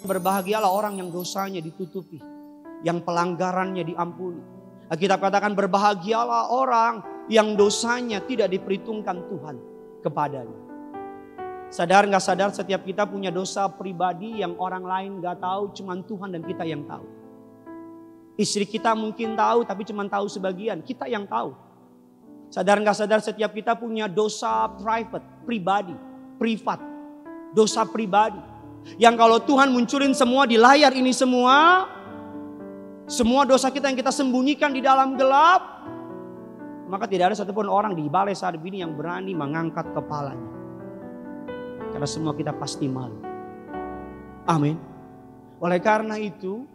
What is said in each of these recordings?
Berbahagialah orang yang dosanya ditutupi, yang pelanggarannya diampuni. Alkitab katakan berbahagialah orang yang dosanya tidak diperhitungkan Tuhan kepadanya. Sadar gak sadar setiap kita punya dosa pribadi yang orang lain gak tahu, cuman Tuhan dan kita yang tahu. Istri kita mungkin tahu tapi cuman tahu sebagian, kita yang tahu. Sadar gak sadar setiap kita punya dosa private, pribadi, privat, dosa pribadi. Yang kalau Tuhan munculin semua di layar ini semua dosa kita yang kita sembunyikan di dalam gelap, maka tidak ada satupun orang di balai saat ini yang berani mengangkat kepalanya. Karena semua kita pasti malu. Amin. Oleh karena itu,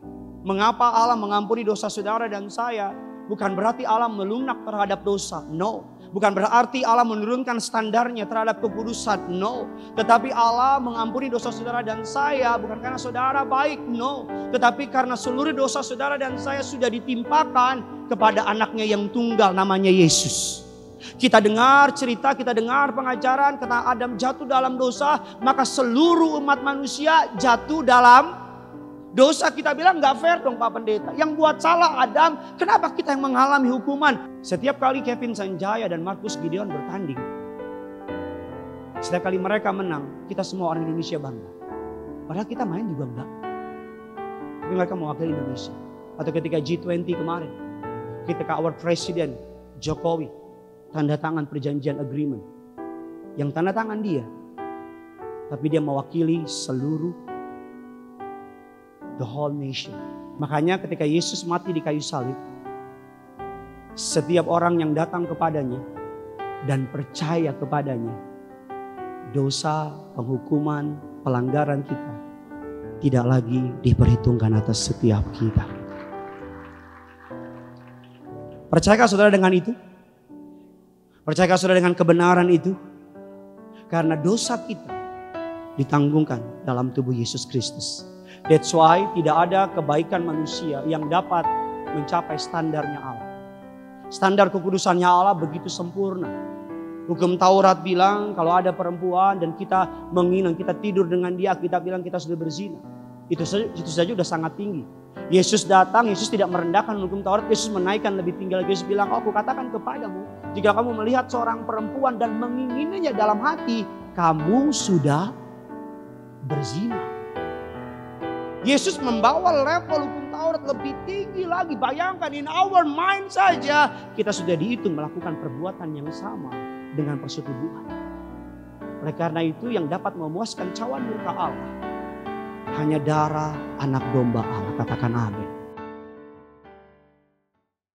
mengapa Allah mengampuni dosa saudara dan saya? Bukan berarti Allah melunak terhadap dosa. No. Bukan berarti Allah menurunkan standarnya terhadap kekudusan. No. Tetapi Allah mengampuni dosa saudara dan saya bukan karena saudara baik. No. Tetapi karena seluruh dosa saudara dan saya sudah ditimpakan kepada anaknya yang tunggal namanya Yesus. Kita dengar cerita, kita dengar pengajaran karena Adam jatuh dalam dosa, maka seluruh umat manusia jatuh dalam dosa. Kita bilang gak fair dong Pak Pendeta. Yang buat salah Adam, kenapa kita yang mengalami hukuman? Setiap kali Kevin Sanjaya dan Markus Gideon bertanding, setiap kali mereka menang, kita semua orang Indonesia bangga. Padahal kita main juga enggak. Tapi mereka mewakili Indonesia. Atau ketika G20 kemarin, ketika our President Jokowi tanda tangan perjanjian agreement. Yang tanda tangan dia, tapi dia mewakili seluruh the whole nation. Makanya ketika Yesus mati di kayu salib, setiap orang yang datang kepadanya dan percaya kepadanya, dosa, penghukuman, pelanggaran kita tidak lagi diperhitungkan atas setiap kita. Percayakah saudara dengan itu? Percayakah saudara dengan kebenaran itu? Karena dosa kita ditanggungkan dalam tubuh Yesus Kristus. That's why tidak ada kebaikan manusia yang dapat mencapai standarnya Allah. Standar kekudusannya Allah begitu sempurna. Hukum Taurat bilang kalau ada perempuan dan kita menginang, kita tidur dengan dia, kita bilang kita sudah berzina. Itu saja sudah sangat tinggi. Yesus datang, Yesus tidak merendahkan hukum Taurat, Yesus menaikkan lebih tinggi lagi. Yesus bilang, aku katakan kepadamu, jika kamu melihat seorang perempuan dan mengingininya dalam hati, kamu sudah berzina. Yesus membawa level hukum Taurat lebih tinggi lagi. Bayangkan in our mind saja kita sudah dihitung melakukan perbuatan yang sama dengan persetubuhan. Oleh karena itu yang dapat memuaskan cawan murka Allah hanya darah anak domba Allah. Katakan amin.